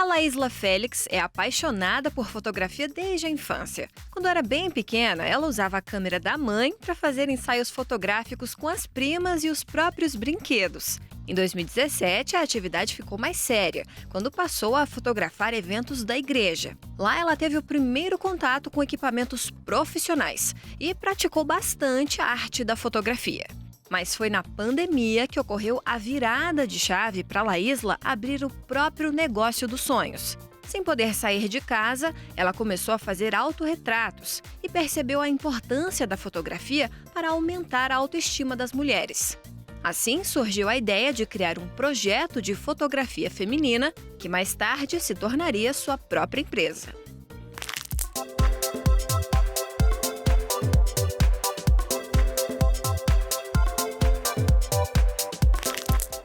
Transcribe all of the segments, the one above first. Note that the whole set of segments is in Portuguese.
Laísla Félix é apaixonada por fotografia desde a infância. Quando era bem pequena, ela usava a câmera da mãe para fazer ensaios fotográficos com as primas e os próprios brinquedos. Em 2017, a atividade ficou mais séria, quando passou a fotografar eventos da igreja. Lá ela teve o primeiro contato com equipamentos profissionais e praticou bastante a arte da fotografia. Mas foi na pandemia que ocorreu a virada de chave para Laísla abrir o próprio negócio dos sonhos. Sem poder sair de casa, ela começou a fazer autorretratos e percebeu a importância da fotografia para aumentar a autoestima das mulheres. Assim surgiu a ideia de criar um projeto de fotografia feminina que mais tarde se tornaria sua própria empresa.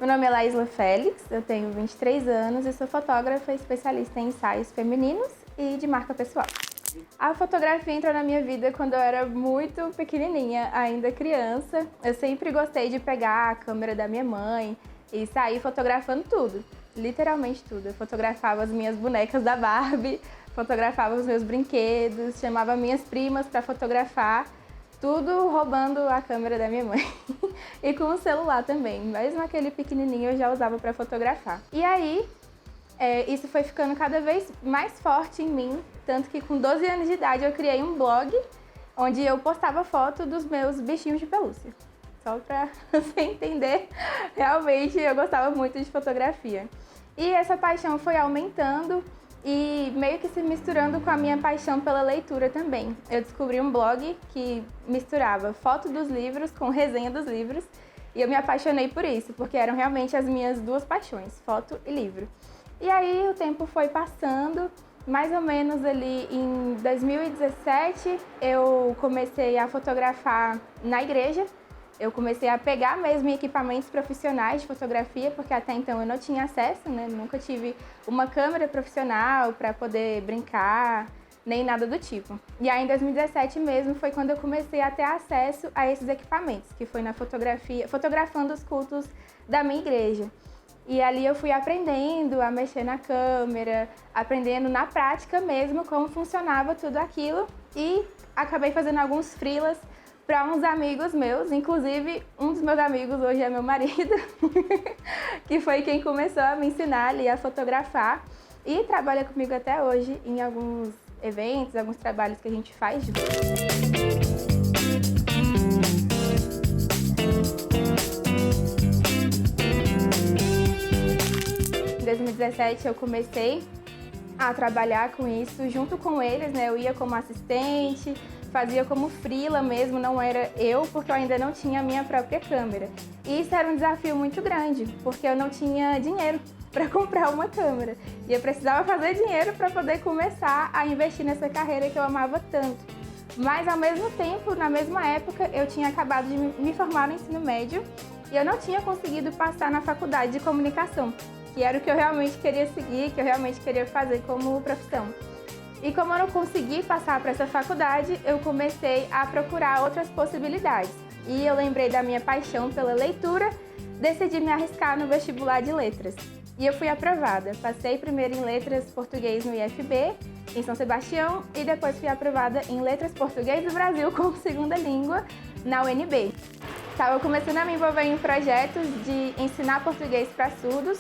Meu nome é Laísla Félix, eu tenho 23 anos e sou fotógrafa especialista em ensaios femininos e de marca pessoal. A fotografia entrou na minha vida quando eu era muito pequenininha, ainda criança. Eu sempre gostei de pegar a câmera da minha mãe e sair fotografando tudo, literalmente tudo. Eu fotografava as minhas bonecas da Barbie, fotografava os meus brinquedos, chamava minhas primas para fotografar. Tudo roubando a câmera da minha mãe. E com o celular também. Mesmo aquele pequenininho eu já usava para fotografar. E aí, isso foi ficando cada vez mais forte em mim. Tanto que com 12 anos de idade eu criei um blog onde eu postava foto dos meus bichinhos de pelúcia. Só para você entender, realmente eu gostava muito de fotografia. E essa paixão foi aumentando e meio que se misturando com a minha paixão pela leitura também. Eu descobri um blog que misturava foto dos livros com resenha dos livros e eu me apaixonei por isso, porque eram realmente as minhas duas paixões, foto e livro. E aí o tempo foi passando, mais ou menos ali em 2017 eu comecei a fotografar na igreja. Eu comecei a pegar mesmo equipamentos profissionais de fotografia, porque até então eu não tinha acesso, né? Nunca tive uma câmera profissional para poder brincar, nem nada do tipo. E aí em 2017 mesmo foi quando eu comecei a ter acesso a esses equipamentos, que foi na fotografia, fotografando os cultos da minha igreja. E ali eu fui aprendendo a mexer na câmera, aprendendo na prática mesmo como funcionava tudo aquilo e acabei fazendo alguns freelas para uns amigos meus, inclusive um dos meus amigos hoje é meu marido, que foi quem começou a me ensinar ali a fotografar e trabalha comigo até hoje em alguns eventos, alguns trabalhos que a gente faz juntos. Em 2017 eu comecei a trabalhar com isso junto com eles, né? Eu ia como assistente, fazia como freela mesmo, não era eu, porque eu ainda não tinha a minha própria câmera. E isso era um desafio muito grande, porque eu não tinha dinheiro para comprar uma câmera. E eu precisava fazer dinheiro para poder começar a investir nessa carreira que eu amava tanto. Mas ao mesmo tempo, na mesma época, eu tinha acabado de me formar no ensino médio e eu não tinha conseguido passar na faculdade de comunicação, que era o que eu realmente queria seguir, que eu realmente queria fazer como profissão. E como eu não consegui passar para essa faculdade, eu comecei a procurar outras possibilidades. E eu lembrei da minha paixão pela leitura, decidi me arriscar no vestibular de letras. E eu fui aprovada. Passei primeiro em letras português no IFB, em São Sebastião, e depois fui aprovada em letras português do Brasil como segunda língua na UNB. Estava começando a me envolver em projetos de ensinar português para surdos,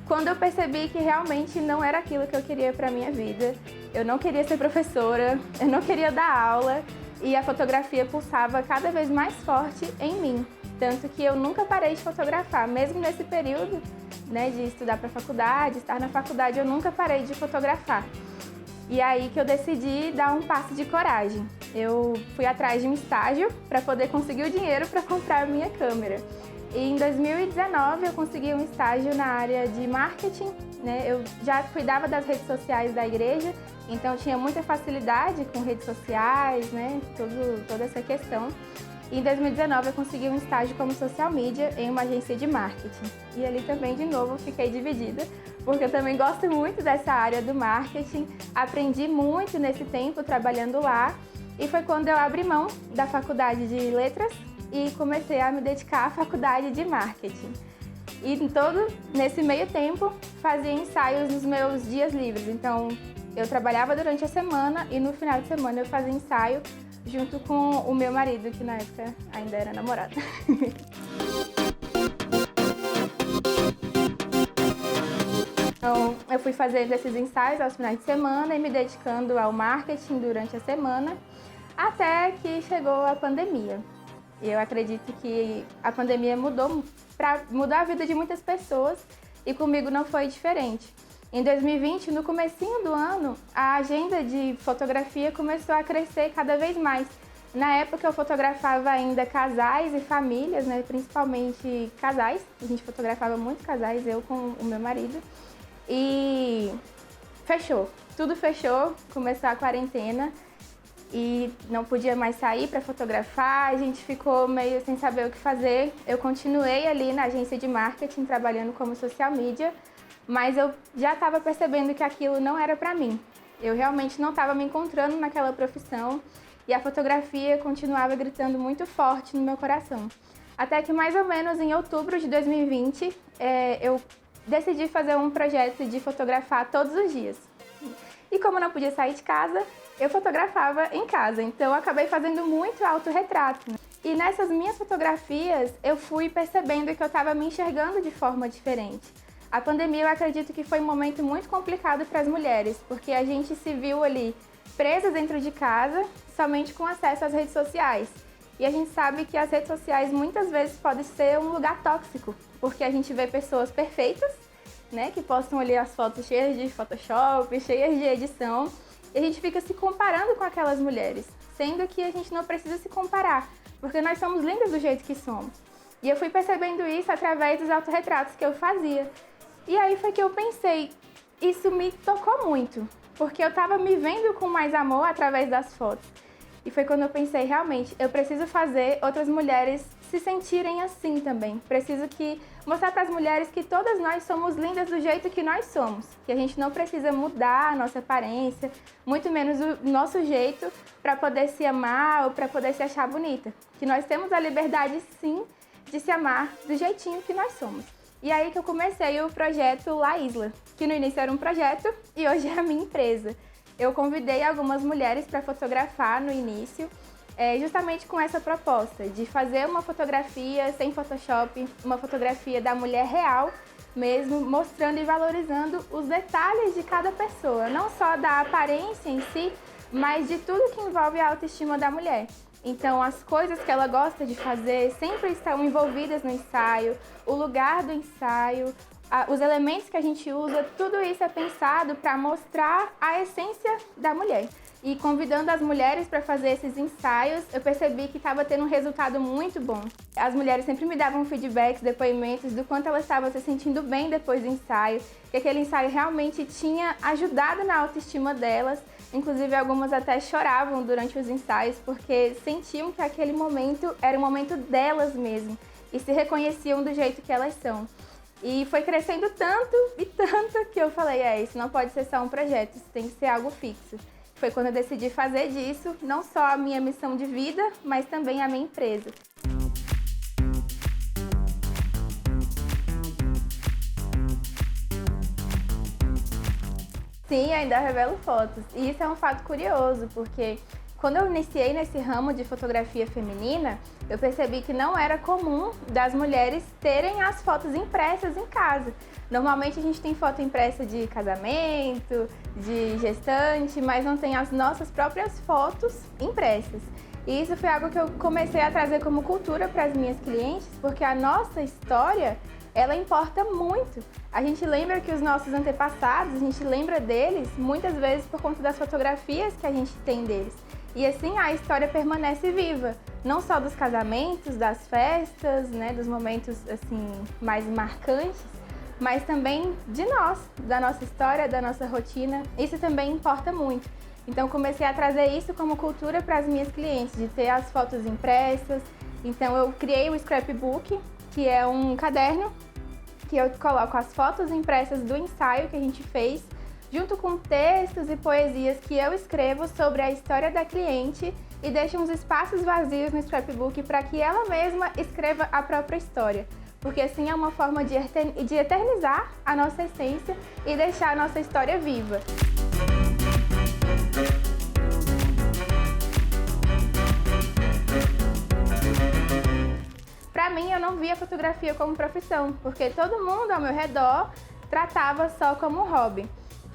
quando eu percebi que realmente não era aquilo que eu queria para a minha vida. Eu não queria ser professora, eu não queria dar aula e a fotografia pulsava cada vez mais forte em mim. Tanto que eu nunca parei de fotografar, mesmo nesse período, né, de estudar para a faculdade, estar na faculdade, eu nunca parei de fotografar. E aí que eu decidi dar um passo de coragem. Eu fui atrás de um estágio para poder conseguir o dinheiro para comprar a minha câmera. E em 2019 eu consegui um estágio na área de marketing, né? Eu já cuidava das redes sociais da igreja, então tinha muita facilidade com redes sociais, né? Toda essa questão. E em 2019 eu consegui um estágio como social media em uma agência de marketing. E ali também, de novo, fiquei dividida, porque eu também gosto muito dessa área do marketing, aprendi muito nesse tempo trabalhando lá, e foi quando eu abri mão da faculdade de letras e comecei a me dedicar à faculdade de marketing. E nesse meio tempo, fazia ensaios nos meus dias livres. Então, eu trabalhava durante a semana e no final de semana eu fazia ensaio junto com o meu marido, que na época ainda era namorado. Então, eu fui fazendo esses ensaios aos finais de semana e me dedicando ao marketing durante a semana, até que chegou a pandemia. E eu acredito que a pandemia mudou a vida de muitas pessoas e comigo não foi diferente. Em 2020, no comecinho do ano, a agenda de fotografia começou a crescer cada vez mais. Na época eu fotografava ainda casais e famílias, né, principalmente casais. A gente fotografava muitos casais, eu com o meu marido. E fechou, tudo fechou, começou a quarentena e não podia mais sair para fotografar, a gente ficou meio sem saber o que fazer. Eu continuei ali na agência de marketing, trabalhando como social media, mas eu já estava percebendo que aquilo não era para mim. Eu realmente não estava me encontrando naquela profissão e a fotografia continuava gritando muito forte no meu coração. Até que mais ou menos em outubro de 2020, eu decidi fazer um projeto de fotografar todos os dias. E como não podia sair de casa, eu fotografava em casa. Então eu acabei fazendo muito autorretrato. E nessas minhas fotografias, eu fui percebendo que eu estava me enxergando de forma diferente. A pandemia, eu acredito que foi um momento muito complicado para as mulheres, porque a gente se viu ali presa dentro de casa, somente com acesso às redes sociais. E a gente sabe que as redes sociais muitas vezes podem ser um lugar tóxico, porque a gente vê pessoas perfeitas, né, que postam ali as fotos cheias de Photoshop, cheias de edição, e a gente fica se comparando com aquelas mulheres, sendo que a gente não precisa se comparar, porque nós somos lindas do jeito que somos. E eu fui percebendo isso através dos autorretratos que eu fazia. E aí foi que eu pensei, isso me tocou muito, porque eu estava me vendo com mais amor através das fotos. E foi quando eu pensei, realmente, eu preciso fazer outras mulheres se sentirem assim também. Preciso mostrar para as mulheres que todas nós somos lindas do jeito que nós somos. Que a gente não precisa mudar a nossa aparência, muito menos o nosso jeito para poder se amar ou para poder se achar bonita. Que nós temos a liberdade, sim, de se amar do jeitinho que nós somos. E aí que eu comecei o projeto La Isla, que no início era um projeto e hoje é a minha empresa. Eu convidei algumas mulheres para fotografar no início, justamente com essa proposta de fazer uma fotografia sem Photoshop, uma fotografia da mulher real mesmo, mostrando e valorizando os detalhes de cada pessoa, não só da aparência em si, mas de tudo que envolve a autoestima da mulher. Então, as coisas que ela gosta de fazer sempre estão envolvidas no ensaio, o lugar do ensaio, os elementos que a gente usa, tudo isso é pensado para mostrar a essência da mulher. E convidando as mulheres para fazer esses ensaios, eu percebi que estava tendo um resultado muito bom. As mulheres sempre me davam feedbacks, depoimentos do quanto elas estavam se sentindo bem depois do ensaio, que aquele ensaio realmente tinha ajudado na autoestima delas. Inclusive, algumas até choravam durante os ensaios, porque sentiam que aquele momento era o momento delas mesmo e se reconheciam do jeito que elas são. E foi crescendo tanto e tanto que eu falei, isso não pode ser só um projeto, isso tem que ser algo fixo. Foi quando eu decidi fazer disso, não só a minha missão de vida, mas também a minha empresa. Sim, ainda revelo fotos. E isso é um fato curioso, porque quando eu iniciei nesse ramo de fotografia feminina, eu percebi que não era comum das mulheres terem as fotos impressas em casa. Normalmente a gente tem foto impressa de casamento, de gestante, mas não tem as nossas próprias fotos impressas. E isso foi algo que eu comecei a trazer como cultura para as minhas clientes, porque a nossa história, ela importa muito. A gente lembra que os nossos antepassados, a gente lembra deles muitas vezes por conta das fotografias que a gente tem deles. E assim a história permanece viva, não só dos casamentos, das festas, né, dos momentos assim mais marcantes, mas também de nós, da nossa história, da nossa rotina. Isso também importa muito. Então comecei a trazer isso como cultura para as minhas clientes, de ter as fotos impressas. Então eu criei o scrapbook, que é um caderno que eu coloco as fotos impressas do ensaio que a gente fez, junto com textos e poesias que eu escrevo sobre a história da cliente e deixo uns espaços vazios no scrapbook para que ela mesma escreva a própria história. porque assim é uma forma de eternizar a nossa essência e deixar a nossa história viva. Para mim, eu não via a fotografia como profissão, porque todo mundo ao meu redor tratava só como hobby.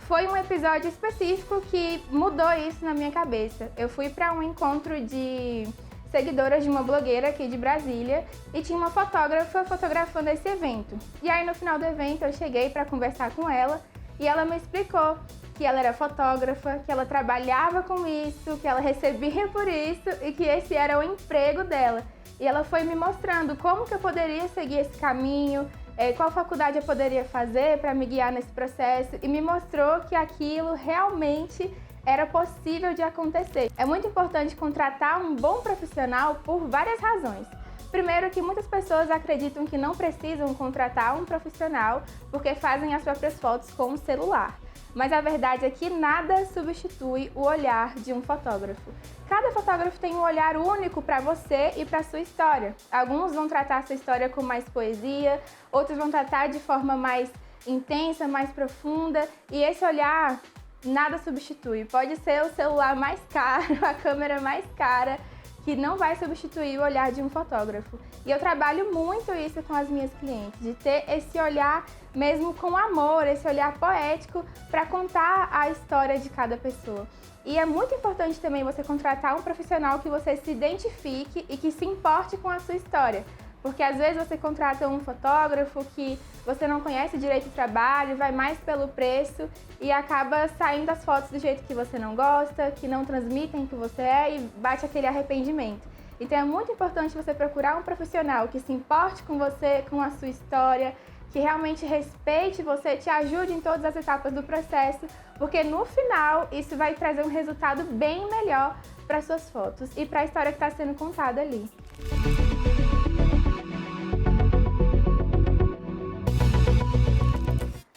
Foi um episódio específico que mudou isso na minha cabeça. Eu fui para um encontro de seguidoras de uma blogueira aqui de Brasília e tinha uma fotógrafa fotografando esse evento. E aí no final do evento eu cheguei para conversar com ela e ela me explicou que ela era fotógrafa, que ela trabalhava com isso, que ela recebia por isso e que esse era o emprego dela. E ela foi me mostrando como que eu poderia seguir esse caminho, qual faculdade eu poderia fazer para me guiar nesse processo e me mostrou que aquilo realmente era possível de acontecer. É muito importante contratar um bom profissional por várias razões. Primeiro, que muitas pessoas acreditam que não precisam contratar um profissional porque fazem as próprias fotos com o celular. Mas a verdade é que nada substitui o olhar de um fotógrafo. Cada fotógrafo tem um olhar único para você e para sua história. Alguns vão tratar a sua história com mais poesia, outros vão tratar de forma mais intensa, mais profunda, e esse olhar nada substitui. Pode ser o celular mais caro, a câmera mais cara, que não vai substituir o olhar de um fotógrafo. E eu trabalho muito isso com as minhas clientes, de ter esse olhar mesmo com amor, esse olhar poético para contar a história de cada pessoa. E é muito importante também você contratar um profissional que você se identifique e que se importe com a sua história. Porque às vezes você contrata um fotógrafo que você não conhece direito o trabalho, vai mais pelo preço e acaba saindo as fotos do jeito que você não gosta, que não transmitem que você é e bate aquele arrependimento. Então é muito importante você procurar um profissional que se importe com você, com a sua história, que realmente respeite você, te ajude em todas as etapas do processo, porque no final isso vai trazer um resultado bem melhor para suas fotos e para a história que está sendo contada ali.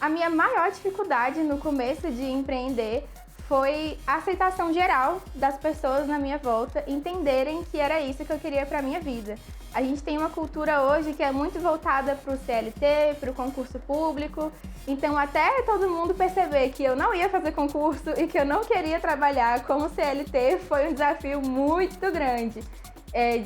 A minha maior dificuldade no começo de empreender foi a aceitação geral das pessoas na minha volta entenderem que era isso que eu queria para a minha vida. A gente tem uma cultura hoje que é muito voltada para o CLT, para o concurso público, então até todo mundo perceber que eu não ia fazer concurso e que eu não queria trabalhar como CLT foi um desafio muito grande.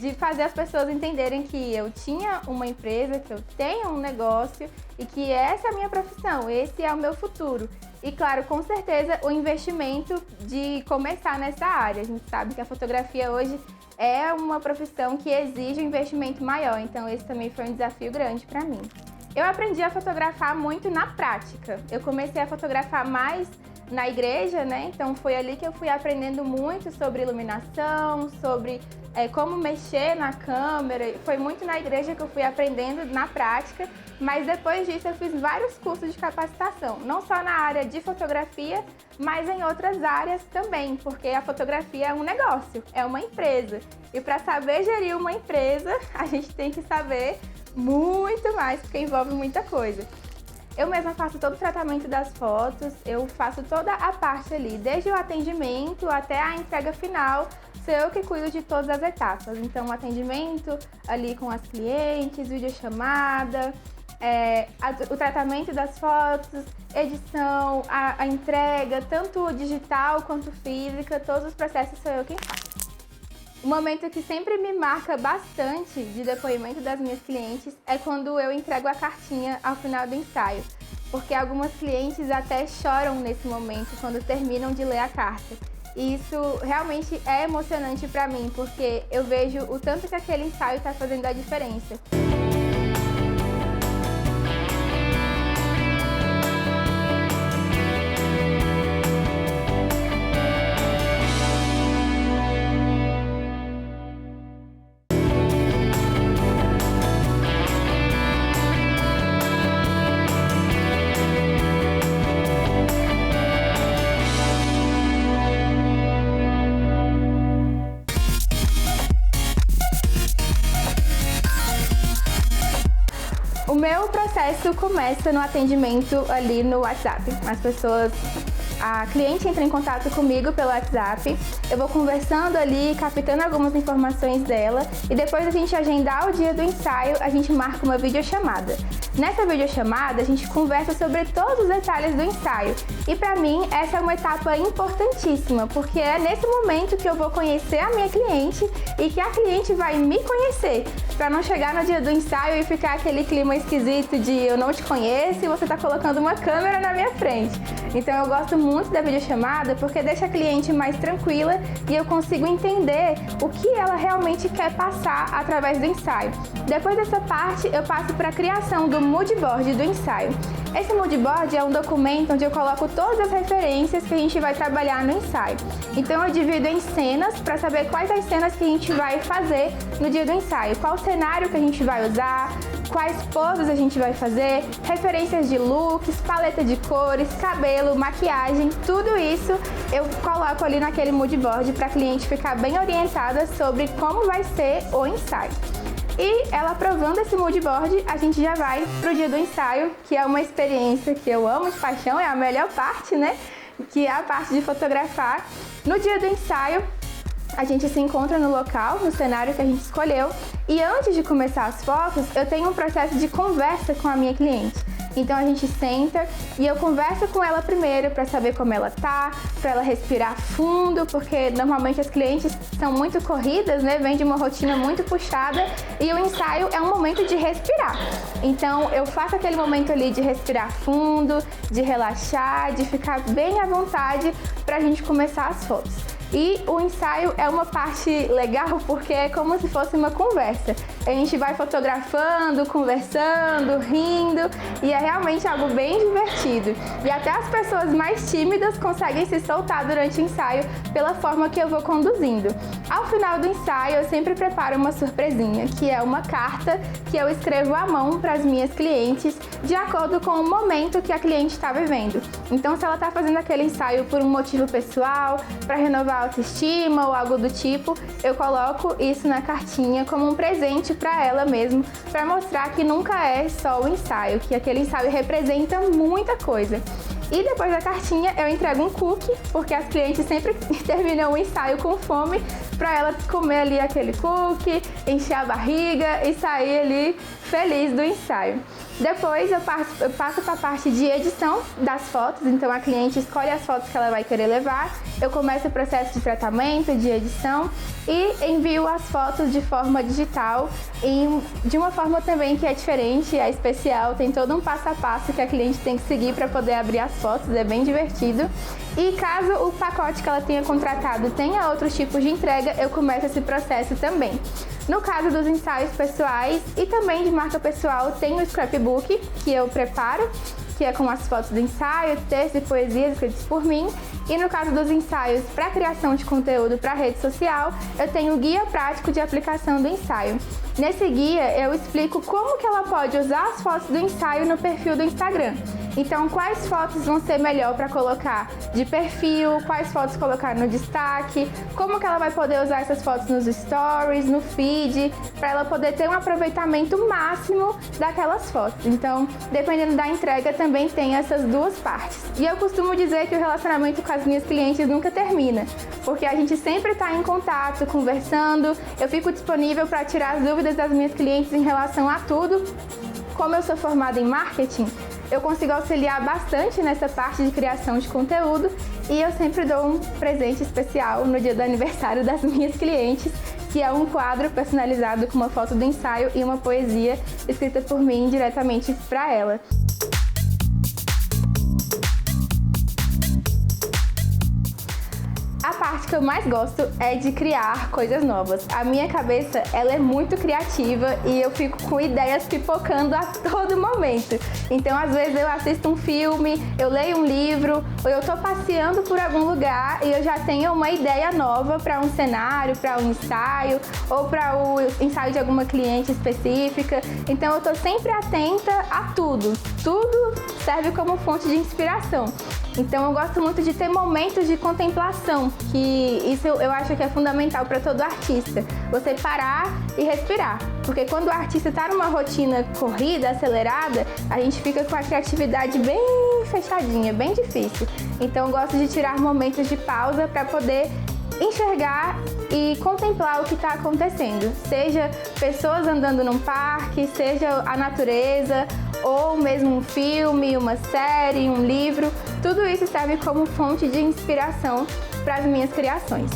De fazer as pessoas entenderem que eu tinha uma empresa, que eu tenho um negócio e que essa é a minha profissão, esse é o meu futuro. E claro, com certeza o investimento de começar nessa área. A gente sabe que a fotografia hoje é uma profissão que exige um investimento maior, então esse também foi um desafio grande para mim. Eu aprendi a fotografar muito na prática. Eu comecei a fotografar mais na igreja, né? Então foi ali que eu fui aprendendo muito sobre iluminação, sobre como mexer na câmera. Foi muito na igreja que eu fui aprendendo na prática, mas depois disso eu fiz vários cursos de capacitação, não só na área de fotografia, mas em outras áreas também, porque a fotografia é um negócio, é uma empresa. E para saber gerir uma empresa, a gente tem que saber muito mais, porque envolve muita coisa. Eu mesma faço todo o tratamento das fotos, eu faço toda a parte ali, desde o atendimento até a entrega final, sou eu que cuido de todas as etapas. Então, o atendimento ali com as clientes, videochamada, o tratamento das fotos, edição, a entrega, tanto digital quanto física, todos os processos sou eu quem faz. O momento que sempre me marca bastante de depoimento das minhas clientes é quando eu entrego a cartinha ao final do ensaio, porque algumas clientes até choram nesse momento quando terminam de ler a carta. E isso realmente é emocionante para mim, porque eu vejo o tanto que aquele ensaio está fazendo a diferença. O meu processo começa no atendimento ali no WhatsApp. As pessoas A cliente entra em contato comigo pelo WhatsApp, eu vou conversando ali, captando algumas informações dela e depois a gente agendar o dia do ensaio, a gente marca uma videochamada. Nessa videochamada, a gente conversa sobre todos os detalhes do ensaio e para mim essa é uma etapa importantíssima, porque é nesse momento que eu vou conhecer a minha cliente e que a cliente vai me conhecer, para não chegar no dia do ensaio e ficar aquele clima esquisito de eu não te conheço e você está colocando uma câmera na minha frente. Então eu gosto muito da videochamada porque deixa a cliente mais tranquila e eu consigo entender o que ela realmente quer passar através do ensaio. Depois dessa parte, eu passo para a criação do mood board do ensaio. Esse mood board é um documento onde eu coloco todas as referências que a gente vai trabalhar no ensaio. Então eu divido em cenas para saber quais as cenas que a gente vai fazer no dia do ensaio, qual cenário que a gente vai usar, quais poses a gente vai fazer, referências de looks, paleta de cores, cabelo, maquiagem, tudo isso eu coloco ali naquele mood board para a cliente ficar bem orientada sobre como vai ser o ensaio. E ela aprovando esse mood board, a gente já vai pro dia do ensaio, que é uma experiência que eu amo de paixão, é a melhor parte, né? Que é a parte de fotografar. No dia do ensaio, a gente se encontra no local, no cenário que a gente escolheu, e antes de começar as fotos, eu tenho um processo de conversa com a minha cliente. Então a gente senta e eu converso com ela primeiro para saber como ela tá, para ela respirar fundo, porque normalmente as clientes são muito corridas, né? Vem de uma rotina muito puxada e o ensaio é um momento de respirar. Então eu faço aquele momento ali de respirar fundo, de relaxar, de ficar bem à vontade para a gente começar as fotos. E o ensaio é uma parte legal porque é como se fosse uma conversa. A gente vai fotografando, conversando, rindo e é realmente algo bem divertido. E até as pessoas mais tímidas conseguem se soltar durante o ensaio pela forma que eu vou conduzindo. Ao final do ensaio eu sempre preparo uma surpresinha, que é uma carta que eu escrevo à mão para as minhas clientes de acordo com o momento que a cliente está vivendo. Então se ela está fazendo aquele ensaio por um motivo pessoal, para renovar a autoestima ou algo do tipo, eu coloco isso na cartinha como um presente para ela mesmo, para mostrar que nunca é só o ensaio, que aquele ensaio representa muita coisa. E depois da cartinha eu entrego um cookie, porque as clientes sempre terminam o ensaio com fome, para ela comer ali aquele cookie, encher a barriga e sair ali feliz do ensaio. Depois eu passo para a parte de edição das fotos, então a cliente escolhe as fotos que ela vai querer levar, eu começo o processo de tratamento, de edição e envio as fotos de forma digital e de uma forma também que é diferente, é especial, tem todo um passo a passo que a cliente tem que seguir para poder abrir as fotos, é bem divertido. E caso o pacote que ela tenha contratado tenha outros tipos de entrega, eu começo esse processo também. No caso dos ensaios pessoais e também de marca pessoal, tem o scrapbook que eu preparo, que é com as fotos do ensaio, textos e poesias escritos por mim. E no caso dos ensaios para criação de conteúdo para rede social, eu tenho o guia prático de aplicação do ensaio. Nesse guia, eu explico como que ela pode usar as fotos do ensaio no perfil do Instagram. Então, quais fotos vão ser melhor para colocar de perfil, quais fotos colocar no destaque, como que ela vai poder usar essas fotos nos stories, no feed, para ela poder ter um aproveitamento máximo daquelas fotos. Então, dependendo da entrega, também tem essas duas partes. E eu costumo dizer que o relacionamento com as minhas clientes nunca termina, porque a gente sempre está em contato, conversando, eu fico disponível para tirar as dúvidas das minhas clientes em relação a tudo. Como eu sou formada em marketing, eu consigo auxiliar bastante nessa parte de criação de conteúdo e eu sempre dou um presente especial no dia do aniversário das minhas clientes, que é um quadro personalizado com uma foto do ensaio e uma poesia escrita por mim diretamente para ela. A parte que eu mais gosto é de criar coisas novas. A minha cabeça, ela é muito criativa e eu fico com ideias pipocando a todo momento. Então, às vezes eu assisto um filme, eu leio um livro, ou eu tô passeando por algum lugar e eu já tenho uma ideia nova para um cenário, para um ensaio, ou para o ensaio de alguma cliente específica. Então, eu tô sempre atenta a tudo. Tudo serve como fonte de inspiração. Então eu gosto muito de ter momentos de contemplação, que isso eu acho que é fundamental para todo artista. Você parar e respirar. Porque quando o artista está numa rotina corrida, acelerada, a gente fica com a criatividade bem fechadinha, bem difícil. Então eu gosto de tirar momentos de pausa para poder enxergar e contemplar o que está acontecendo. Seja pessoas andando num parque, seja a natureza, ou mesmo um filme, uma série, um livro. Tudo isso serve como fonte de inspiração para as minhas criações.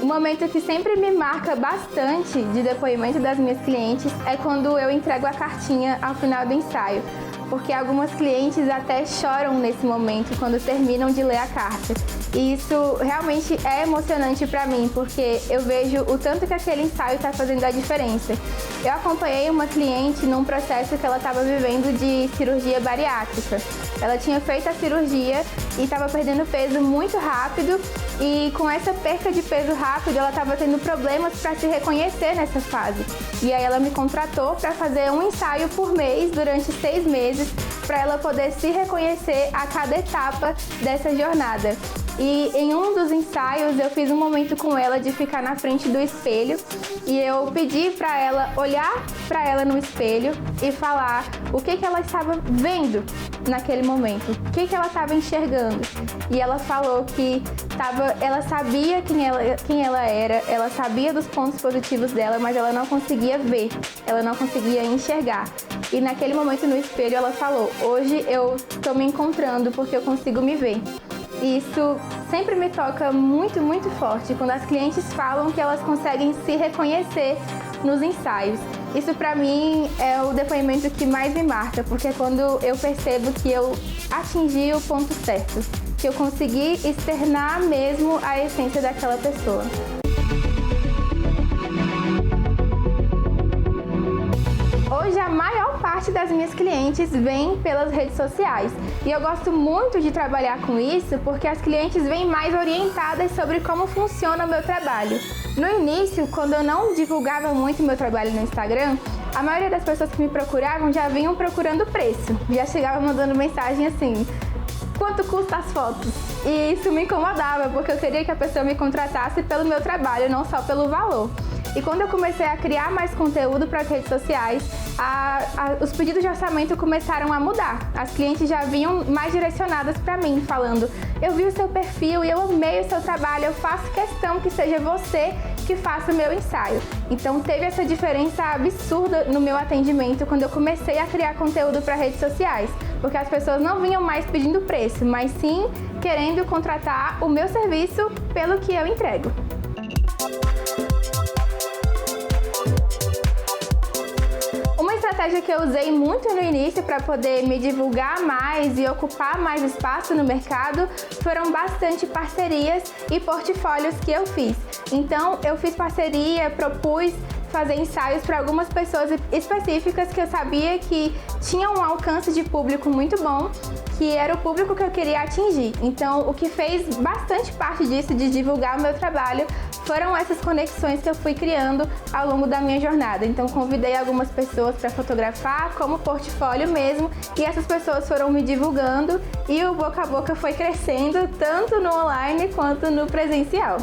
Um momento que sempre me marca bastante de depoimento das minhas clientes é quando eu entrego a cartinha ao final do ensaio, porque algumas clientes até choram nesse momento quando terminam de ler a carta. E isso realmente é emocionante para mim, porque eu vejo o tanto que aquele ensaio está fazendo a diferença. Eu acompanhei uma cliente num processo que ela estava vivendo de cirurgia bariátrica. Ela tinha feito a cirurgia e estava perdendo peso muito rápido, e com essa perca de peso rápido ela estava tendo problemas para se reconhecer nessa fase. E aí ela me contratou para fazer um ensaio por mês durante 6 meses, para ela poder se reconhecer a cada etapa dessa jornada. E em um dos ensaios eu fiz um momento com ela de ficar na frente do espelho, e eu pedi para ela olhar para ela no espelho e falar o que ela estava vendo naquele momento, o que ela estava enxergando. E ela falou que ela sabia quem ela era, ela sabia dos pontos positivos dela, mas ela não conseguia ver, ela não conseguia enxergar. E naquele momento no espelho ela falou: hoje eu estou me encontrando porque eu consigo me ver. E isso sempre me toca muito, muito forte, quando as clientes falam que elas conseguem se reconhecer nos ensaios. Isso para mim é o depoimento que mais me marca, porque é quando eu percebo que eu atingi o ponto certo, que eu consegui externar mesmo a essência daquela pessoa. Hoje a maior parte das minhas clientes vem pelas redes sociais, e eu gosto muito de trabalhar com isso porque as clientes vêm mais orientadas sobre como funciona o meu trabalho. No início, quando eu não divulgava muito meu trabalho no Instagram, a maioria das pessoas que me procuravam já vinham procurando preço, já chegavam mandando mensagem assim: quanto custa as fotos? E isso me incomodava, porque eu queria que a pessoa me contratasse pelo meu trabalho, não só pelo valor. E quando eu comecei a criar mais conteúdo para as redes sociais, os pedidos de orçamento começaram a mudar. As clientes já vinham mais direcionadas para mim, falando: eu vi o seu perfil e eu amei o seu trabalho, eu faço questão que seja você que faça o meu ensaio. Então teve essa diferença absurda no meu atendimento quando eu comecei a criar conteúdo para redes sociais, porque as pessoas não vinham mais pedindo preço, mas sim querendo contratar o meu serviço pelo que eu entrego. Uma estratégia que eu usei muito no início para poder me divulgar mais e ocupar mais espaço no mercado foram bastante parcerias e portfólios que eu fiz. Então eu fiz parceria, propus fazer ensaios para algumas pessoas específicas que eu sabia que tinham um alcance de público muito bom, que era o público que eu queria atingir. Então, o que fez bastante parte disso, de divulgar o meu trabalho, foram essas conexões que eu fui criando ao longo da minha jornada. Então, convidei algumas pessoas para fotografar, como portfólio mesmo, e essas pessoas foram me divulgando e o boca a boca foi crescendo, tanto no online quanto no presencial.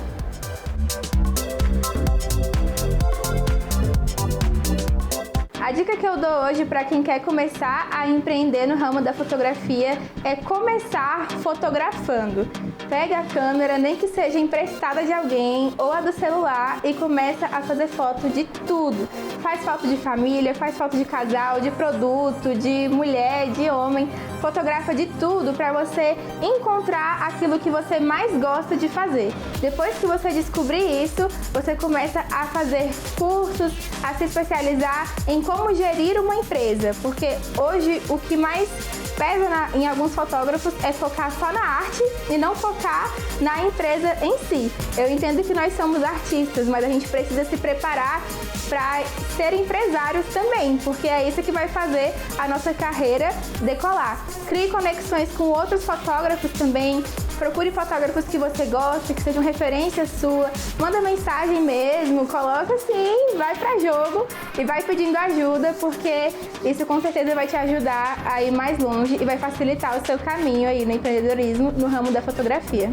A dica que eu dou hoje para quem quer começar a empreender no ramo da fotografia é começar fotografando. Pega a câmera, nem que seja emprestada de alguém ou a do celular, e começa a fazer foto de tudo. Faz foto de família, faz foto de casal, de produto, de mulher, de homem. Fotografa de tudo para você encontrar aquilo que você mais gosta de fazer. Depois que você descobrir isso, você começa a fazer cursos, a se especializar em como gerir uma empresa, porque hoje o que mais pesa em alguns fotógrafos é focar só na arte e não focar na empresa em si. Eu entendo que nós somos artistas, mas a gente precisa se preparar para ser empresários também, porque é isso que vai fazer a nossa carreira decolar. Crie conexões com outros fotógrafos também. Procure fotógrafos que você gosta, que sejam referência sua. Manda mensagem mesmo, coloca assim, vai para jogo e vai pedindo ajuda, porque isso com certeza vai te ajudar a ir mais longe e vai facilitar o seu caminho aí no empreendedorismo no ramo da fotografia.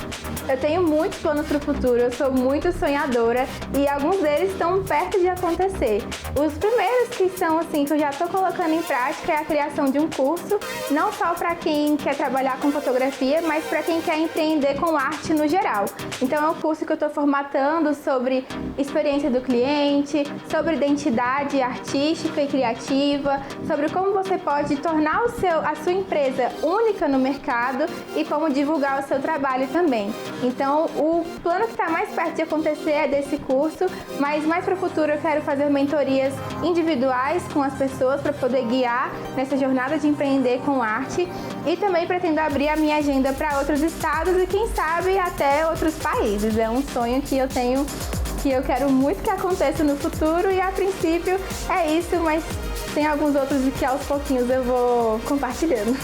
Eu tenho muitos planos para o futuro, eu sou muito sonhadora e alguns deles estão perto de acontecer. Os primeiros que são assim, que eu já estou colocando em prática é a criação de um curso, não só para quem quer trabalhar com fotografia, mas para quem quer empreender com arte no geral. Então é um curso que eu estou formatando sobre experiência do cliente, sobre identidade artística e criativa, sobre como você pode tornar a sua empresa única no mercado e como divulgar o seu trabalho também. Então o plano que está mais perto de acontecer é desse curso, mas mais para o futuro eu quero fazer mentorias individuais com as pessoas para poder guiar nessa jornada de empreender com arte e também pretendo abrir a minha agenda para outros estados e quem sabe até outros países. É um sonho que eu tenho, que eu quero muito que aconteça no futuro e a princípio é isso, mas tem alguns outros que aos pouquinhos eu vou compartilhando.